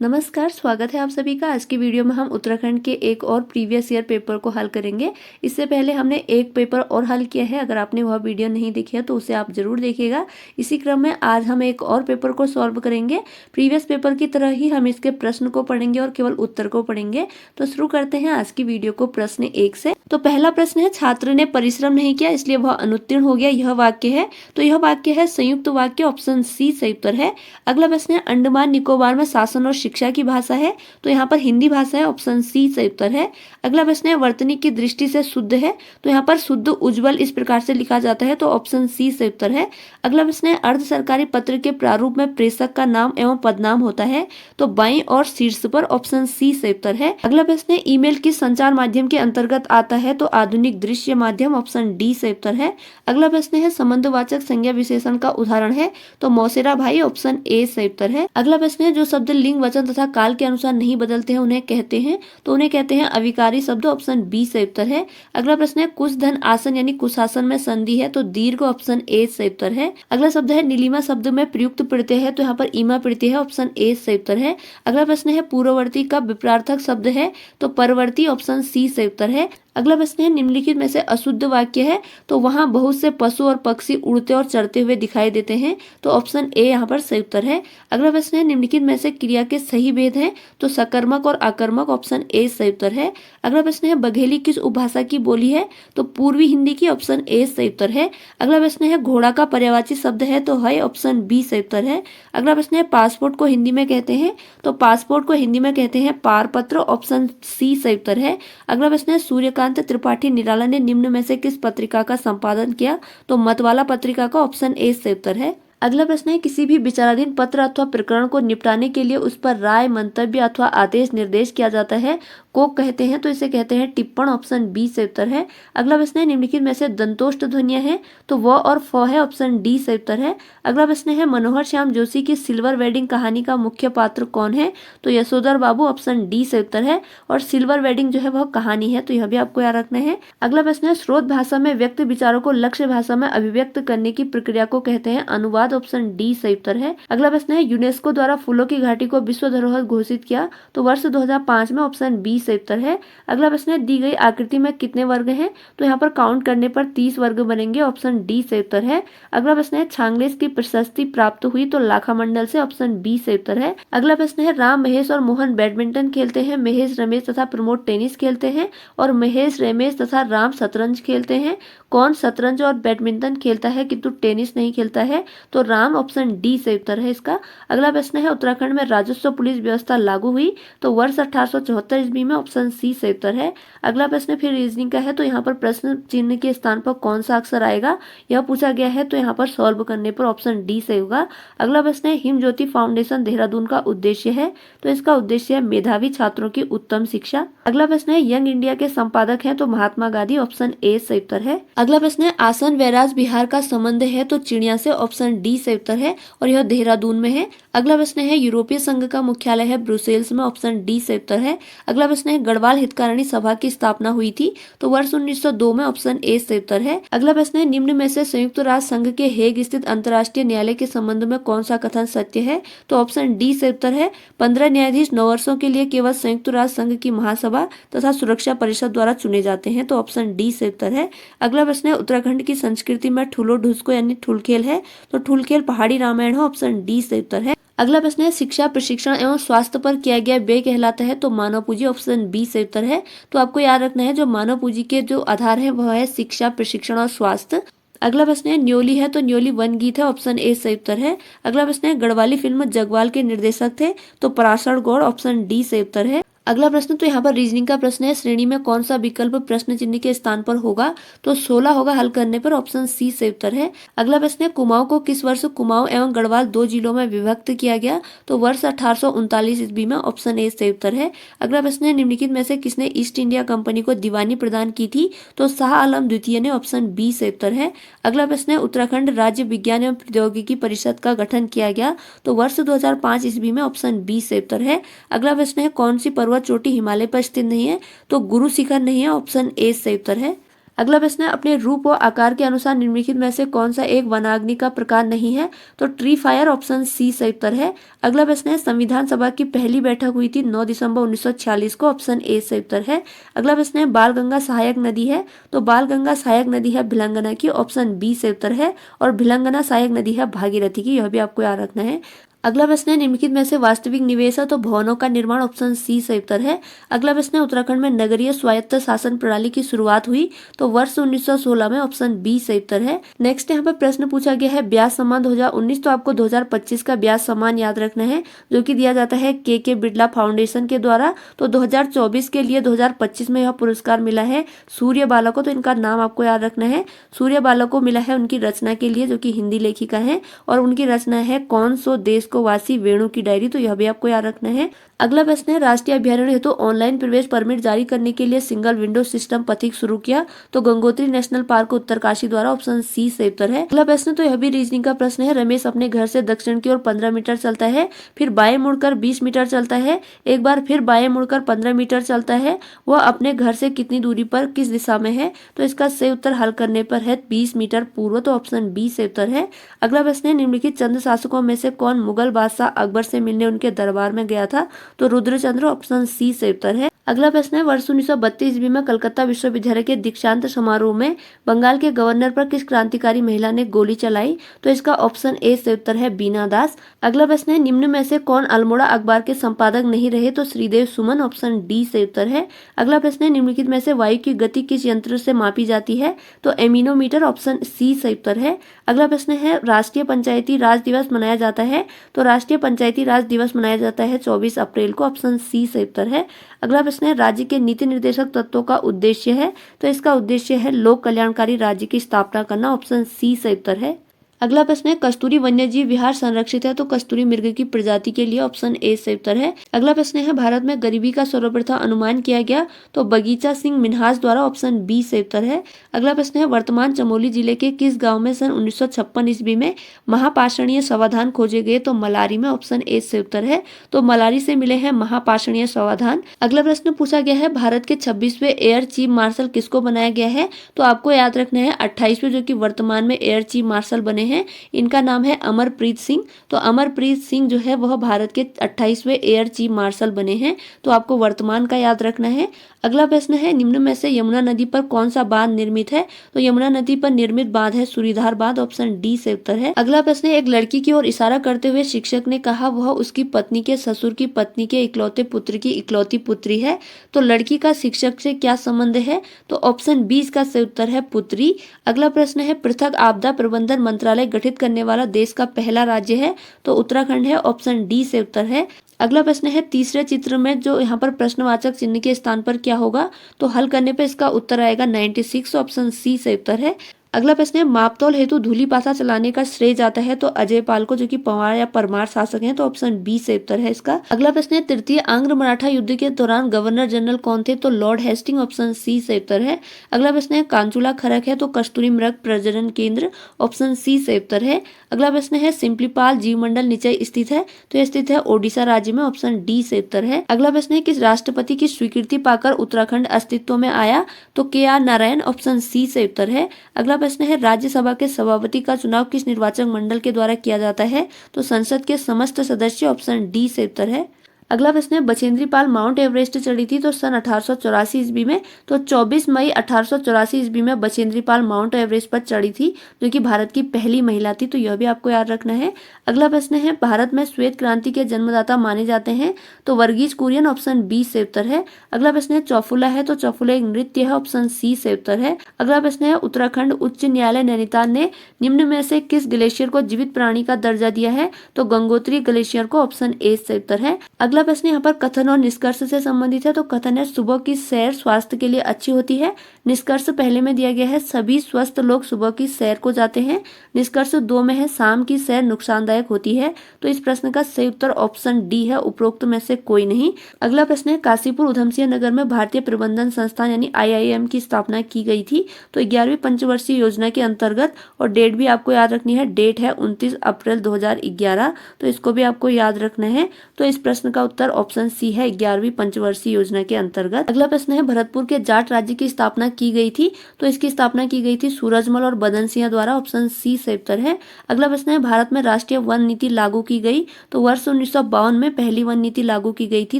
नमस्कार, स्वागत है आप सभी का। आज की वीडियो में हम उत्तराखंड के एक और प्रीवियस ईयर पेपर को हल करेंगे। इससे पहले हमने एक पेपर और हल किया है। अगर आपने वह वीडियो नहीं देखी है तो उसे आप जरूर देखिएगा। इसी क्रम में आज हम एक और पेपर को सॉल्व करेंगे। प्रीवियस पेपर की तरह ही हम इसके प्रश्न को पढ़ेंगे और केवल उत्तर को पढ़ेंगे। तो शुरू करते हैं आज की वीडियो को प्रश्न 1 से। तो पहला प्रश्न है, छात्र ने परिश्रम नहीं किया इसलिए वह अनुत्तीर्ण हो गया, यह वाक्य है। तो यह वाक्य है संयुक्त वाक्य, ऑप्शन सी सही उत्तर है। अगला प्रश्न है, अंडमान निकोबार में शासन और शिक्षा की भाषा है। तो यहाँ पर हिंदी भाषा है, ऑप्शन सी सही उत्तर है। अगला प्रश्न है, वर्तनी की दृष्टि से शुद्ध है। तो यहाँ पर शुद्ध उज्जवल इस प्रकार से लिखा जाता है, तो ऑप्शन सी सही उत्तर है। अगला प्रश्न है, अर्ध सरकारी पत्र के प्रारूप में प्रेषक का नाम एवं पदनाम होता है। तो बाईं और शीर्ष पर, ऑप्शन सी सही उत्तर है। अगला प्रश्न है, ईमेल किस संचार माध्यम के अंतर्गत आता है। तो आधुनिक दृश्य माध्यम, ऑप्शन डी सही उत्तर है। अगला प्रश्न है, संबंधवाचक संज्ञा विशेषण का उदाहरण है। तो मौसेरा भाई, ऑप्शन ए सही उत्तर है। अगला प्रश्न है, जो शब्द लिंग वचन तथा काल के अनुसार नहीं बदलते हैं उन्हें कहते हैं। तो उन्हें कहते हैं अविकारी शब्द, ऑप्शन बी सही उत्तर है। अगला प्रश्न है, कुछ धन आसन यानी कुशासन में संधि है। तो दीर्घ, ऑप्शन ए सही उत्तर है। अगला शब्द है, नीलिमा शब्द में प्रयुक्त प्रत्यय है। तो यहाँ पर ईमा प्रत्यय है, ऑप्शन ए सही उत्तर है। अगला प्रश्न है, पूर्ववर्ती का विपरीतार्थक शब्द है। तो परवर्ती, ऑप्शन सी सही उत्तर है। अगला प्रश्न है, निम्नलिखित में से अशुद्ध वाक्य है। तो वहां बहुत से पशु और पक्षी उड़ते और चढ़ते हुए दिखाई देते हैं। तो ऑप्शन ए यहाँ पर सही उत्तर है। अगला प्रश्न है, निम्नलिखित में से क्रिया के सही भेद हैं। तो सकर्मक और आकर्मक, ऑप्शन ए सही उत्तर है। अगला प्रश्न है, बघेली किस उपभाषा की बोली है। तो पूर्वी हिंदी की, ऑप्शन ए सही उत्तर है। अगला प्रश्न है, घोड़ा का पर्यायवाची शब्द है। तो है, ऑप्शन बी सही उत्तर है। अगला प्रश्न है, पासपोर्ट को हिंदी में कहते हैं। तो पासपोर्ट को हिंदी में कहते हैं पारपत्र, ऑप्शन सी सही उत्तर है। अगला प्रश्न है, सूर्यकांत त्रिपाठी निराला ने निम्न में से किस पत्रिका का संपादन किया। तो मतवाला पत्रिका का, ऑप्शन ए सही उत्तर है। अगला प्रश्न है, किसी भी विचाराधीन पत्र अथवा प्रकरण को निपटाने के लिए उस पर राय, मंतव्य अथवा आदेश निर्देश किया जाता है को कहते हैं। तो इसे कहते हैं टिप्पण, ऑप्शन बी सही उत्तर है। अगला प्रश्न है, निम्नलिखित में से दंतोष्ठ ध्वनियां हैं। तो व और फ है, ऑप्शन डी सही उत्तर है। अगला प्रश्न है, मनोहर श्याम जोशी की सिल्वर वेडिंग कहानी का मुख्य पात्र कौन है। तो यशोधर बाबू, ऑप्शन डी सही उत्तर है। और सिल्वर वेडिंग जो है वह कहानी है, तो यह भी आपको याद रखना है। अगला प्रश्न है, स्रोत भाषा में व्यक्त विचारों को लक्ष्य भाषा में अभिव्यक्त करने की प्रक्रिया को कहते हैं अनुवाद, ऑप्शन डी सही उत्तर है। अगला प्रश्न है, यूनेस्को द्वारा फूलों की घाटी को विश्व धरोहर घोषित किया। तो वर्ष 2005 में, ऑप्शन बी सही उत्तर है। अगला प्रश्न है, दी गई आकृति में कितने वर्ग हैं। तो यहाँ पर काउंट करने पर 30 वर्ग बनेंगे, ऑप्शन डी सही उत्तर है। अगला प्रश्न है, छांगलेस की प्रशस्ति प्राप्त हुई। तो लाखा मंडल से, ऑप्शन बी सही उत्तर है। अगला प्रश्न है, राम, महेश और मोहन बैडमिंटन खेलते हैं। महेश, रमेश तथा प्रमोद टेनिस खेलते हैं। और महेश, रमेश तथा राम शतरंज खेलते हैं। कौन शतरंज और बैडमिंटन खेलता है किंतु टेनिस नहीं खेलता है। तो राम, ऑप्शन डी सही उत्तर है इसका। अगला प्रश्न है, उत्तराखंड में राजस्व पुलिस व्यवस्था लागू हुई। तो वर्ष 1874 ईस्वी में, ऑप्शन सी सही उत्तर है। अगला प्रश्न फिर रीजनिंग का है। तो यहाँ पर प्रश्न चिन्ह के स्थान पर कौन सा अक्षर आएगा यह पूछा गया है। तो यहाँ पर सॉल्व करने पर ऑप्शन डी सही होगा। अगला प्रश्न है, हिम ज्योति फाउंडेशन देहरादून का उद्देश्य है। तो इसका उद्देश्य है मेधावी छात्रों की उत्तम शिक्षा। अगला प्रश्न है, यंग इंडिया के संपादक हैं। तो महात्मा गांधी, ऑप्शन ए सही उत्तर है। अगला प्रश्न है, आसन वैराज बिहार का संबंध है। तो चिड़िया से, ऑप्शन डी सही उत्तर है। और यह देहरादून में है। अगला प्रश्न है, यूरोपीय संघ का मुख्यालय है ब्रुसेल्स में, ऑप्शन डी सही उत्तर है। अगला प्रश्न है, गढ़वाल हितकारिणी सभा की स्थापना हुई थी। तो वर्ष 1902 में, ऑप्शन ए सही उत्तर है। अगला प्रश्न है, निम्न में से संयुक्त राष्ट्र संघ के हेग स्थित अंतर्राष्ट्रीय न्यायालय के संबंध में कौन सा कथन सत्य है। तो ऑप्शन डी सही उत्तर है। 15 न्यायाधीश 9 वर्षों के लिए केवल संयुक्त राष्ट्र संघ की महासभा तथा सुरक्षा परिषद द्वारा चुने जाते हैं। तो ऑप्शन डी सही उत्तर है। अगला प्रश्न है, उत्तराखंड की संस्कृति में ठुलो ढुसको यानी ठुलखेल है। तो ठुलखेल पहाड़ी रामायण है, ऑप्शन डी सही उत्तर है। अगला प्रश्न है, शिक्षा, प्रशिक्षण एवं स्वास्थ्य पर किया गया व्यय कहलाता है। तो मानव पूंजी, ऑप्शन बी सही उत्तर है। तो आपको याद रखना है, जो मानव पूंजी के जो आधार है वह है शिक्षा, प्रशिक्षण और स्वास्थ्य। अगला प्रश्न है, न्योली है। तो न्योली वन गीत है, ऑप्शन ए सही उत्तर है। अगला प्रश्न है, गढ़वाली फिल्म जगवाल के निर्देशक थे। तो पराशर गौड़, ऑप्शन डी सही उत्तर है। अगला प्रश्न, तो यहाँ पर रीजनिंग का प्रश्न है, श्रेणी में कौन सा विकल्प प्रश्न चिन्ह के स्थान पर होगा। तो 16 होगा हल करने पर, ऑप्शन सी सही उत्तर है। अगला प्रश्न है, कुमाऊं को किस वर्ष कुमाऊं एवं गढ़वाल 2 जिलों में विभक्त किया गया। तो वर्ष 1839 ईस्वी में, ऑप्शन ए सही उत्तर है। अगला प्रश्न है, निम्नलिखित में से किसने ईस्ट इंडिया कंपनी को दीवानी प्रदान की थी। तो शाह आलम द्वितीय ने, ऑप्शन बी सही उत्तर है। अगला प्रश्न है, उत्तराखंड राज्य विज्ञान एवं प्रौद्योगिकी परिषद का गठन किया गया। तो वर्ष 2005 ईस्वी में, ऑप्शन बी सही उत्तर है। अगला प्रश्न है, कौन सी पर्वत चोटी हिमालय पर स्थित नहीं है। तो गुरु शिखर नहीं है, ऑप्शन ए सही उत्तर है। अगला प्रश्न है अपने रूप व आकार के अनुसार निम्नलिखित में से कौन सा एक वनाग्नि का प्रकार नहीं है? तो ट्री फायर ऑप्शन सी सही उत्तर है। अगला प्रश्न है संविधान सभा की पहली बैठक हुई थी 9 दिसंबर 1946 को, ऑप्शन ए सही उत्तर है। अगला प्रश्न है बाल गंगा सहायक नदी है, तो बाल गंगा सहायक नदी है भिलंगना की, ऑप्शन बी सही उत्तर है। और भिलंगना सहायक नदी है भागीरथी की, यह भी आपको याद रखना है। अगला प्रश्न है निम्नलिखित में से वास्तविक निवेश है, तो भवनों का निर्माण, ऑप्शन सी सही उत्तर है। अगला प्रश्न है उत्तराखंड में नगरीय स्वायत्त शासन प्रणाली की शुरुआत हुई, तो वर्ष 1916 में, ऑप्शन बी सही उत्तर है। नेक्स्ट यहाँ पर प्रश्न पूछा गया है ब्याज सम्मान 2019, तो आपको 2025 का ब्याज सम्मान याद रखना है जो कि दिया जाता है के बिरला फाउंडेशन के द्वारा। तो 2024 के लिए 2025 में यह पुरस्कार मिला है सूर्य बाला को, तो इनका नाम आपको याद रखना है। सूर्य बाला को मिला है उनकी रचना के लिए, जो कि हिंदी लेखिका है, और उनकी रचना है कौन सो देश को वासी वेणु की डायरी, तो यह भी आपको याद रखना है। अगला प्रश्न है राष्ट्रीय अभ्यारण्य हेतु ऑनलाइन प्रवेश परमिट जारी करने के लिए सिंगल विंडो सिस्टम पथिक शुरू किया, तो गंगोत्री नेशनल पार्क उत्तरकाशी द्वारा, ऑप्शन सी सही उत्तर है। अगला प्रश्न तो यह भी रीजनिंग का प्रश्न है। रमेश अपने घर से दक्षिण की ओर 15 मीटर चलता है, फिर बाएं मुड़कर 20 मीटर चलता है, एक बार फिर बाएं मुड़कर 15 मीटर चलता है। वह अपने घर से कितनी दूरी पर किस दिशा में है? तो इसका सही उत्तर हल करने पर है 20 मीटर पूर्व, तो ऑप्शन बी सही उत्तर है। अगला प्रश्न है निम्नलिखित चंद शासकों में से कौन मुगल बादशाह अकबर से मिलने उनके दरबार में गया था? तो रुद्रचंद्र, ऑप्शन सी सही उत्तर है। अगला प्रश्न है वर्ष 1932 ईस्वी में कलकत्ता विश्वविद्यालय के दीक्षांत समारोह में बंगाल के गवर्नर पर किस क्रांतिकारी महिला ने गोली चलाई? तो इसका ऑप्शन ए सही उत्तर है बीना दास। अगला प्रश्न है निम्न में से कौन अल्मोड़ा अखबार के संपादक नहीं रहे? तो श्रीदेव सुमन, ऑप्शन डी सही उत्तर है। अगला प्रश्न है निम्नलिखित में से वायु की गति किस यंत्र से मापी जाती है? तो एमिनोमीटर, ऑप्शन सी सही उत्तर है। अगला प्रश्न है राष्ट्रीय पंचायती राज दिवस मनाया जाता है, तो राष्ट्रीय पंचायती राज दिवस मनाया जाता है 24 अप्रैल को, ऑप्शन सी सही उत्तर है। अगला प्रश्न है राज्य के नीति निर्देशक तत्वों का उद्देश्य है, तो इसका उद्देश्य है लोक कल्याणकारी राज्य की स्थापना करना, ऑप्शन सी सही उत्तर है। अगला प्रश्न है कस्तूरी वन्यजीव विहार संरक्षित है, तो कस्तूरी मृग की प्रजाति के लिए, ऑप्शन ए सही उत्तर है। अगला प्रश्न है भारत में गरीबी का सर्वप्रथम अनुमान किया गया, तो बगीचा सिंह मिन्हास द्वारा, ऑप्शन बी सही उत्तर है। अगला प्रश्न है वर्तमान चमोली जिले के किस गांव में सन 1956 ईस्वी में महापाषाणीय समाधान खोजे गए? तो मलारी में, ऑप्शन ए सही उत्तर है। तो मलारी से मिले हैं महापाषाणीय समाधान। अगला प्रश्न पूछा गया है भारत के 26वें एयर चीफ मार्शल किसको बनाया गया है? तो आपको याद रखना है 28वें जो कि वर्तमान में एयर चीफ मार्शल बने हैं, इनका नाम है अमरप्रीत सिंह। तो अमरप्रीत सिंह जो है वह भारत के 28वें एयर चीफ मार्शल बने हैं, तो आपको वर्तमान का याद रखना है। अगला प्रश्न है निम्न में से यमुना नदी पर कौन सा बांध निर्मित है? तो यमुना नदी पर निर्मित बांध है सूरीधार बांध, ऑप्शन डी सही उत्तर है। अगला प्रश्न है एक लड़की की ओर इशारा करते हुए शिक्षक ने कहा वह उसकी पत्नी के ससुर की पत्नी के इकलौते पुत्र की इकलौती पुत्री है, तो लड़की का शिक्षक से क्या संबंध है? तो ऑप्शन बी इसका सही उत्तर है पुत्री। अगला प्रश्न है पृथक आपदा प्रबंधन मंत्रालय गठित करने वाला देश का पहला राज्य है, तो उत्तराखंड है, ऑप्शन डी से उत्तर है। अगला प्रश्न है तीसरे चित्र में जो यहाँ पर प्रश्नवाचक चिन्ह के स्थान पर क्या होगा? तो हल करने पर इसका उत्तर आएगा 96, ऑप्शन सी से उत्तर है। अगला प्रश्न है मापतौल हेतु धूली पासा चलाने का श्रेय जाता है, तो अजय पाल को जो कि पंवार या परमार शासक हैं, तो ऑप्शन बी से उत्तर है इसका। अगला प्रश्न है तृतीय आंग्ल मराठा युद्ध के दौरान गवर्नर जनरल कौन थे? तो लॉर्ड हेस्टिंग, ऑप्शन सी से उत्तर है। अगला प्रश्न है कांचुला खरक है, तो कस्तूरी मृग प्रजनन केंद्र, ऑप्शन सी से उत्तर है। अगला प्रश्न है सिंपलीपाल जीवमंडल नीचे स्थित है, तो यह स्थित है ओडिशा राज्य में, ऑप्शन डी से उत्तर है। अगला प्रश्न है किस राष्ट्रपति की स्वीकृति पाकर उत्तराखंड अस्तित्व में आया? तो के आर नारायण, ऑप्शन सी से उत्तर है। अगला प्रश्न है राज्यसभा के सभापति का चुनाव किस निर्वाचक मंडल के द्वारा किया जाता है? तो संसद के समस्त सदस्य, ऑप्शन डी से उत्तर है। अगला प्रश्न है बछेंद्री पाल माउंट एवरेस्ट चढ़ी थी तो सन 1884 ईस्वी में, तो 24 मई 1884 ईस्वी में बछेंद्री पाल माउंट एवरेस्ट पर चढ़ी थी, जो कि भारत की पहली महिला थी, तो यह भी आपको याद रखना है। अगला प्रश्न है भारत में श्वेत क्रांति के जन्मदाता माने जाते हैं, तो वर्गीज कुरियन, ऑप्शन बी से उत्तर है। अगला प्रश्न है चौफुला है, तो चौफुला एक नृत्य है, ऑप्शन सी से उत्तर है। अगला प्रश्न है उत्तराखंड उच्च न्यायालय नैनीताल ने निम्न में से किस ग्लेशियर को जीवित प्राणी का दर्जा दिया है? तो गंगोत्री ग्लेशियर को, ऑप्शन ए से उत्तर है। अगला प्रश्न यहाँ पर कथन और निष्कर्ष से संबंधित है, तो कथन है सुबह की सैर स्वास्थ्य के लिए अच्छी होती है। निष्कर्ष पहले में दिया गया है सभी स्वस्थ लोग सुबह की सैर को जाते हैं। निष्कर्ष 2 में है शाम की सैर नुकसानदायक होती है, तो इस प्रश्न का सही उत्तर ऑप्शन डी है, उपरोक्त में से कोई नहीं। अगला प्रश्न है काशीपुर उधमसिंह नगर में भारतीय प्रबंधन संस्थान यानी IIM की स्थापना की गई थी, तो 11वीं पंचवर्षीय योजना के अंतर्गत, और डेट भी आपको याद रखनी है, डेट है 29 अप्रैल 2011, तो इसको भी आपको याद रखना है। तो इस प्रश्न का इसका उत्तर ऑप्शन सी है 11वीं पंचवर्षीय योजना के अंतर्गत। अगला प्रश्न है भरतपुर के जाट राज्य की स्थापना की गई थी, तो इसकी स्थापना की गई थी सूरजमल और बदन सिंह द्वारा, ऑप्शन सी सही उत्तर है। अगला प्रश्न है भारत में राष्ट्रीय वन नीति लागू की गई, तो वर्ष 1952 में पहली वन नीति लागू की गई थी,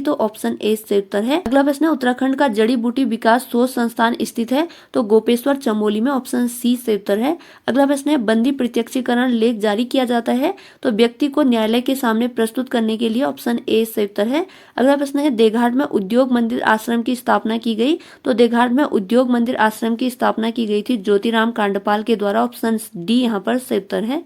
तो ऑप्शन ए सही उत्तर है। अगला प्रश्न है उत्तराखंड का जड़ी बूटी विकास शोध संस्थान स्थित है, तो गोपेश्वर चमोली में, ऑप्शन सी सही उत्तर है। अगला प्रश्न है बंदी प्रत्यक्षीकरण लेख जारी किया जाता है, तो व्यक्ति को न्यायालय के सामने प्रस्तुत करने के लिए, ऑप्शन ए सही उत्तर है। अगला प्रश्न है देघाट में उद्योग मंदिर आश्रम की स्थापना की गई, तो देघाट में उद्योग मंदिर आश्रम की स्थापना की गई थी ज्योतिराम कांडपाल के द्वारा, ऑप्शन डी यहाँ पर सही उत्तर है।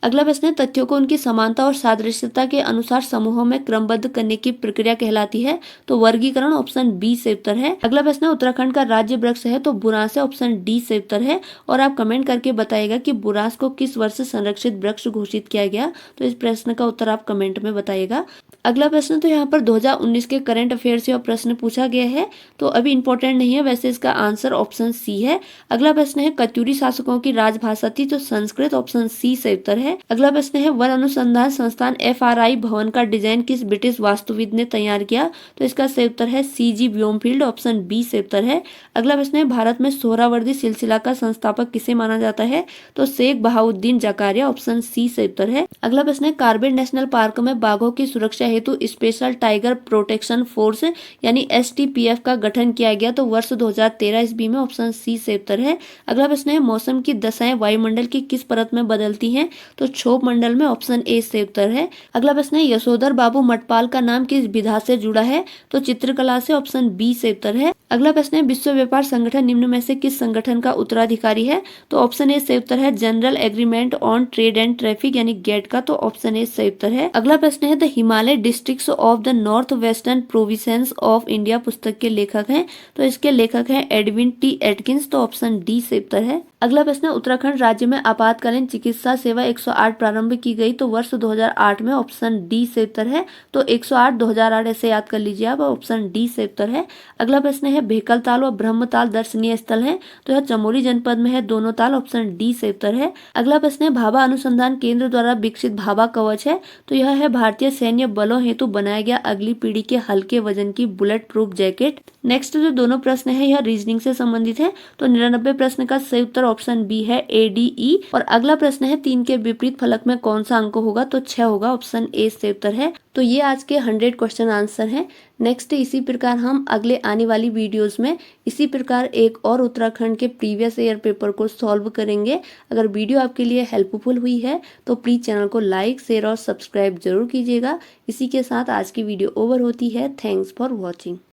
अगला प्रश्न है तथ्यों को उनकी समानता और सादृश्यता के अनुसार समूहों में क्रमबद्ध करने की प्रक्रिया कहलाती है, तो वर्गीकरण, ऑप्शन बी सही उत्तर है। अगला प्रश्न है उत्तराखंड का राज्य वृक्ष है, तो बुरांस है, ऑप्शन डी सही उत्तर है। और आप कमेंट करके बताइएगा कि बुरांस को किस वर्ष संरक्षित वृक्ष घोषित किया गया, तो इस प्रश्न का उत्तर आप कमेंट में बताइएगा। अगला प्रश्न तो यहाँ पर 2019 के करंट अफेयर से प्रश्न पूछा गया है, तो अभी इंपॉर्टेंट नहीं है, वैसे इसका आंसर ऑप्शन सी है। अगला प्रश्न है कत्यूरी शासकों की राजभाषा थी, तो संस्कृत, ऑप्शन सी सही उत्तर है। अगला प्रश्न है वन अनुसंधान संस्थान FRI भवन का डिजाइन किस ब्रिटिश वास्तुविद ने तैयार किया, तो इसका सही उत्तर है CG ब्यूमफील्ड, ऑप्शन बी सही उत्तर है। अगला प्रश्न है भारत में सोहरावर्दी सिलसिला का संस्थापक किसे माना जाता है, तो शेख बहाउद्दीन जकारिया, ऑप्शन सी सही उत्तर है। अगला प्रश्न है कार्बेट नेशनल पार्क में बाघों की सुरक्षा हेतु स्पेशल टाइगर प्रोटेक्शन फोर्स यानी STPF का गठन किया गया, तो वर्ष 2013 ईस्वी में, ऑप्शन सी सही उत्तर है। अगला प्रश्न है मौसम की दशाएं वायुमंडल की किस परत में बदलती हैं, तो क्षोभ मंडल में, ऑप्शन ए सही उत्तर है। अगला प्रश्न है यशोधर बाबू मटपाल का नाम किस विधा से जुड़ा है, तो चित्रकला से, ऑप्शन बी सही उत्तर है। अगला प्रश्न है विश्व व्यापार संगठन निम्न में से किस संगठन का उत्तराधिकारी है, तो ऑप्शन ए सही उत्तर है general agreement on trade and traffic यानी गेट का, तो ऑप्शन ए सही उत्तर है। अगला प्रश्न है the Himalaya districts of the north western provinces of India पुस्तक के लेखक हैं, तो इसके लेखक हैं एडविन टी एटकिंस, तो ऑप्शन डी सही उत्तर है। अगला प्रश्न है उत्तराखंड राज्य में आपातकालीन चिकित्सा सेवा 108 प्रारंभ की गई, तो वर्ष 2008 में, ऑप्शन डी सही उत्तर है। तो 108 2008 ऐसे याद कर लीजिए आप, ऑप्शन डी सही उत्तर है। अगला प्रश्न है भेकल ताल व ब्रह्मताल दर्शनीय स्थल है, तो यह चमोली जनपद में है दोनों ताल, ऑप्शन डी सही उत्तर है। अगला प्रश्न है भाभा अनुसंधान केंद्र द्वारा विकसित भाभा कवच है, तो यह है भारतीय सैन्य बलों हेतु बनाया गया अगली पीढ़ी के हल्के वजन की बुलेट प्रूफ जैकेट। नेक्स्ट जो दोनों प्रश्न है यह रीजनिंग से संबंधित है, तो 99 प्रश्न का सही उत्तर ऑप्शन बी है ADE। और अगला प्रश्न है 3 के विपरीत फलक में कौन सा अंक होगा, तो 6 होगा, ऑप्शन ए सही उत्तर है। तो ये आज के 100 क्वेश्चन आंसर हैं। नेक्स्ट इसी प्रकार हम अगले आने वाली वीडियोस में इसी प्रकार एक और उत्तराखंड के प्रीवियस ईयर पेपर को सॉल्व करेंगे। अगर वीडियो आपके लिए हेल्पफुल हुई है तो प्लीज़ चैनल को लाइक, शेयर और सब्सक्राइब जरूर कीजिएगा। इसी के साथ आज की वीडियो ओवर होती है। Thanks for watching.